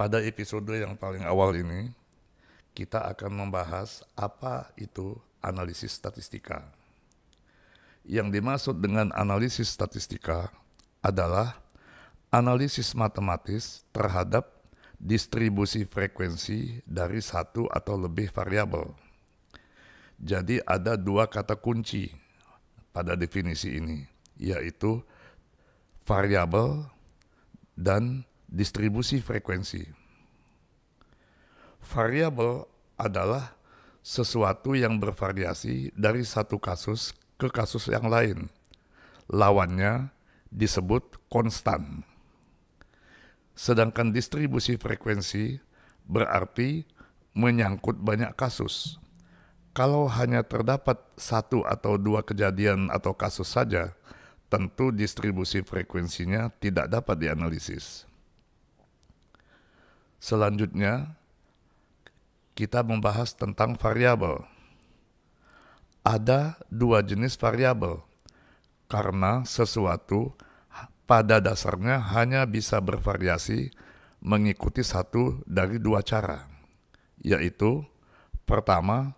Pada episode yang paling awal ini, kita akan membahas apa itu analisis statistika. Yang dimaksud dengan analisis statistika adalah analisis matematis terhadap distribusi frekuensi dari satu atau lebih variabel. Jadi ada dua kata kunci pada definisi ini, yaitu variabel dan distribusi frekuensi. Variabel adalah sesuatu yang bervariasi dari satu kasus ke kasus yang lain. Lawannya disebut konstan. Sedangkan distribusi frekuensi berarti menyangkut banyak kasus. Kalau hanya terdapat satu atau dua kejadian atau kasus saja, tentu distribusi frekuensinya tidak dapat dianalisis. Selanjutnya, kita membahas tentang variabel. Ada dua jenis variabel, karena sesuatu pada dasarnya hanya bisa bervariasi mengikuti satu dari dua cara, yaitu pertama,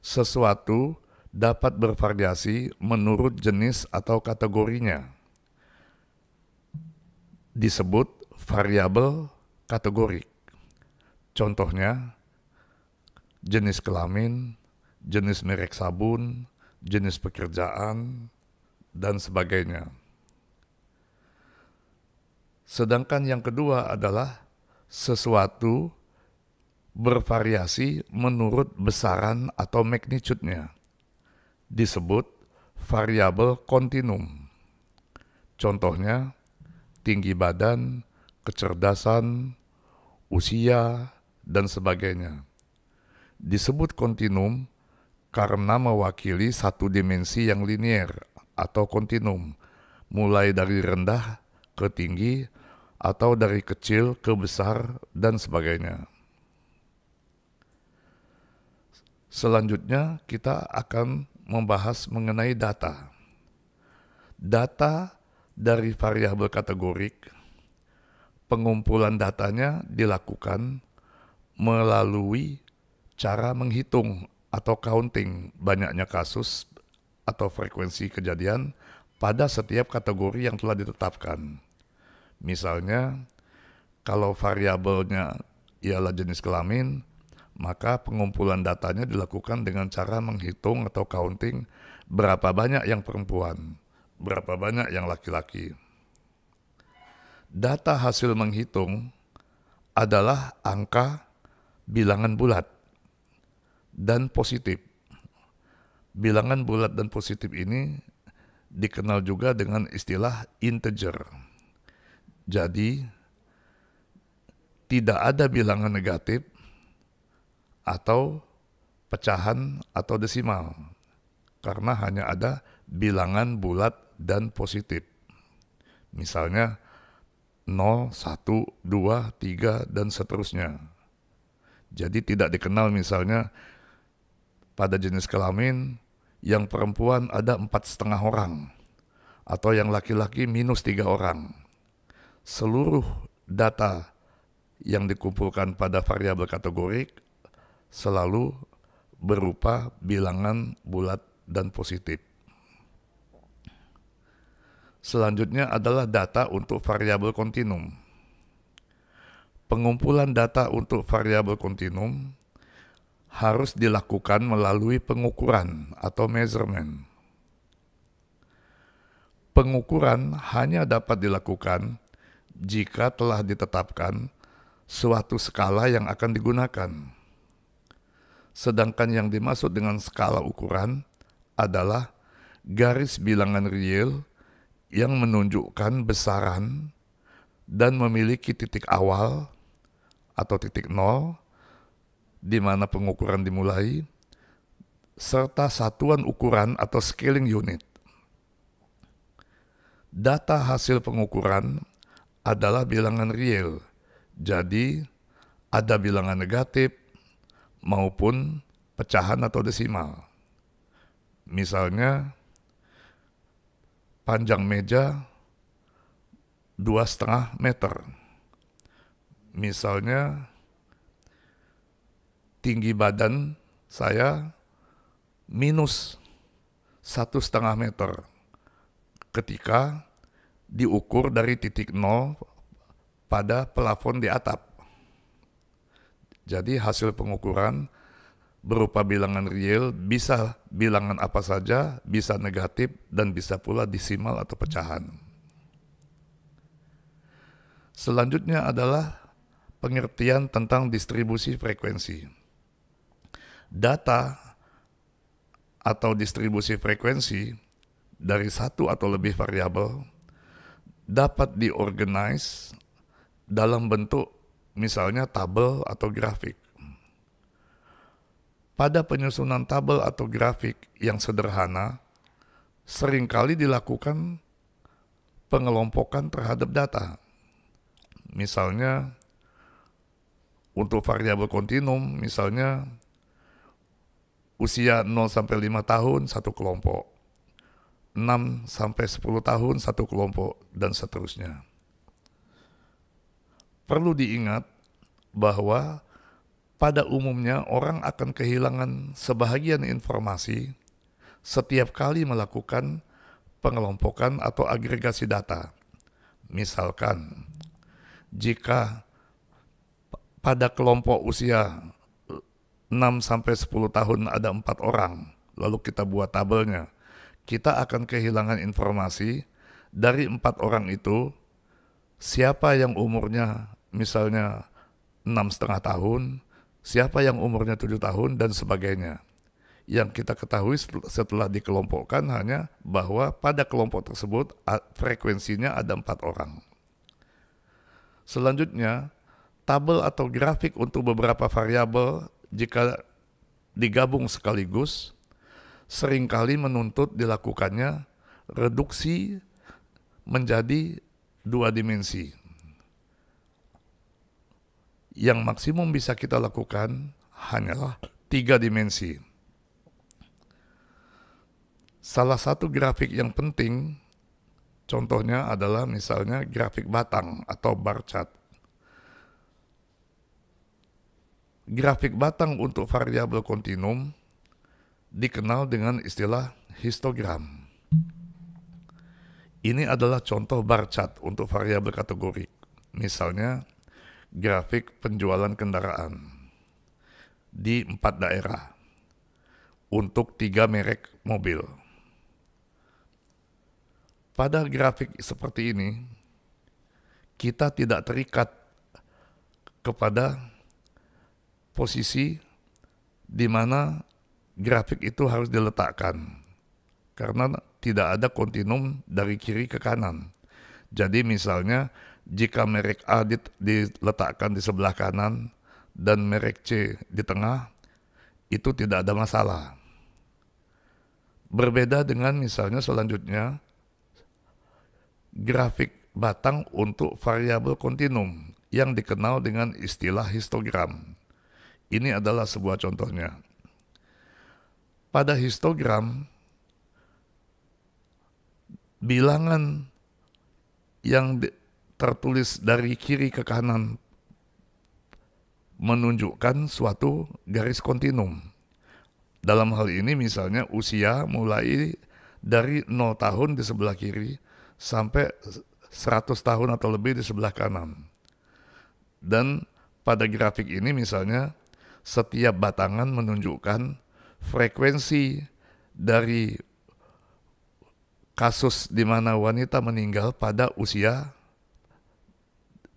sesuatu dapat bervariasi menurut jenis atau kategorinya. Disebut variabel kategorik. Contohnya, jenis kelamin, jenis merek sabun, jenis pekerjaan, dan sebagainya. Sedangkan yang kedua adalah sesuatu bervariasi menurut besaran atau magnitude-nya. Disebut variabel kontinum. Contohnya, tinggi badan, kecerdasan, usia, dan sebagainya. Disebut kontinum karena mewakili satu dimensi yang linier atau kontinum, mulai dari rendah ke tinggi atau dari kecil ke besar dan sebagainya. Selanjutnya kita akan membahas mengenai data. Data dari variabel kategorik, pengumpulan datanya dilakukan melalui cara menghitung atau counting banyaknya kasus atau frekuensi kejadian pada setiap kategori yang telah ditetapkan. Misalnya, kalau variabelnya ialah jenis kelamin, maka pengumpulan datanya dilakukan dengan cara menghitung atau counting berapa banyak yang perempuan, berapa banyak yang laki-laki. Data hasil menghitung adalah angka bilangan bulat dan positif. Bilangan bulat dan positif ini dikenal juga dengan istilah integer. Jadi, tidak ada bilangan negatif atau pecahan atau desimal, karena hanya ada bilangan bulat dan positif. Misalnya 0, 1, 2, 3, dan seterusnya. Jadi tidak dikenal misalnya pada jenis kelamin yang perempuan ada 4,5 orang atau yang laki-laki -3 orang. Seluruh data yang dikumpulkan pada variabel kategorik selalu berupa bilangan bulat dan positif. Selanjutnya adalah data untuk variabel kontinum. Pengumpulan data untuk variabel kontinum harus dilakukan melalui pengukuran atau measurement. Pengukuran hanya dapat dilakukan jika telah ditetapkan suatu skala yang akan digunakan. Sedangkan yang dimaksud dengan skala ukuran adalah garis bilangan real yang menunjukkan besaran dan memiliki titik awal atau titik nol di mana pengukuran dimulai, serta satuan ukuran atau scaling unit. Data hasil pengukuran adalah bilangan real, jadi ada bilangan negatif maupun pecahan atau desimal. Misalnya, panjang meja 2,5 meter. Misalnya tinggi badan saya minus 1,5 meter ketika diukur dari titik nol pada plafon di atap. Jadi hasil pengukuran berupa bilangan real, bisa bilangan apa saja, bisa negatif, dan bisa pula desimal atau pecahan. Selanjutnya adalah pengertian tentang distribusi frekuensi. Data atau distribusi frekuensi dari satu atau lebih variabel dapat diorganize dalam bentuk misalnya tabel atau grafik. Pada penyusunan tabel atau grafik yang sederhana, seringkali dilakukan pengelompokan terhadap data. Misalnya untuk variabel kontinum, misalnya usia 0 sampai 5 tahun satu kelompok, 6 sampai 10 tahun satu kelompok, dan seterusnya. Perlu diingat bahwa pada umumnya orang akan kehilangan sebahagian informasi setiap kali melakukan pengelompokan atau agregasi data. Misalkan, jika pada kelompok usia 6 sampai 10 tahun ada 4 orang, lalu kita buat tabelnya, kita akan kehilangan informasi dari 4 orang itu, siapa yang umurnya misalnya 6,5 tahun, siapa yang umurnya 7 tahun, dan sebagainya. Yang kita ketahui setelah dikelompokkan hanya bahwa pada kelompok tersebut frekuensinya ada 4 orang. Selanjutnya, tabel atau grafik untuk beberapa variabel jika digabung sekaligus seringkali menuntut dilakukannya reduksi menjadi 2 dimensi. Yang maksimum bisa kita lakukan hanyalah 3 dimensi. Salah satu grafik yang penting contohnya adalah misalnya grafik batang atau bar chart. Grafik batang untuk variabel kontinum dikenal dengan istilah histogram. Ini adalah contoh bar chart untuk variabel kategorik. Misalnya grafik penjualan kendaraan di 4 daerah untuk 3 merek mobil. Pada grafik seperti ini, kita tidak terikat kepada posisi di mana grafik itu harus diletakkan, karena tidak ada kontinum dari kiri ke kanan. Jadi misalnya jika merek A diletakkan di sebelah kanan dan merek C di tengah, itu tidak ada masalah. Berbeda dengan misalnya selanjutnya grafik batang untuk variabel kontinum yang dikenal dengan istilah histogram. Ini adalah sebuah contohnya. Pada histogram, bilangan yang tertulis dari kiri ke kanan menunjukkan suatu garis kontinum. Dalam hal ini misalnya usia mulai dari 0 tahun di sebelah kiri sampai 100 tahun atau lebih di sebelah kanan. Dan pada grafik ini misalnya setiap batangan menunjukkan frekuensi dari kasus di mana wanita meninggal pada usia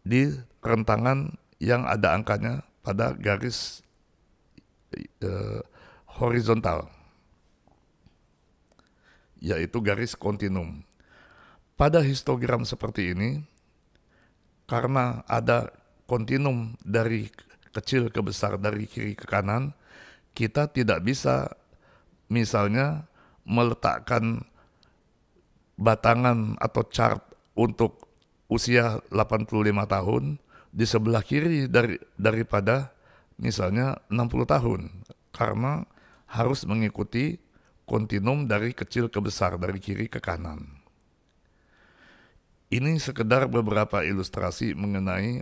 di rentangan yang ada angkanya pada garis horizontal, yaitu garis kontinum. Pada histogram seperti ini, karena ada kontinum dari kecil ke besar, dari kiri ke kanan, kita tidak bisa misalnya meletakkan batangan atau chart untuk usia 85 tahun di sebelah kiri daripada misalnya 60 tahun, karena harus mengikuti kontinum dari kecil ke besar, dari kiri ke kanan. Ini sekedar beberapa ilustrasi mengenai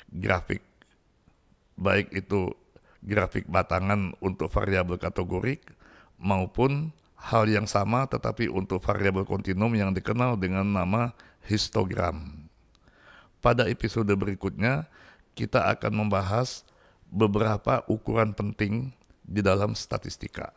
grafik, baik itu grafik batangan untuk variabel kategorik maupun hal yang sama tetapi untuk variabel kontinum yang dikenal dengan nama histogram. Pada episode berikutnya, kita akan membahas beberapa ukuran penting di dalam statistika.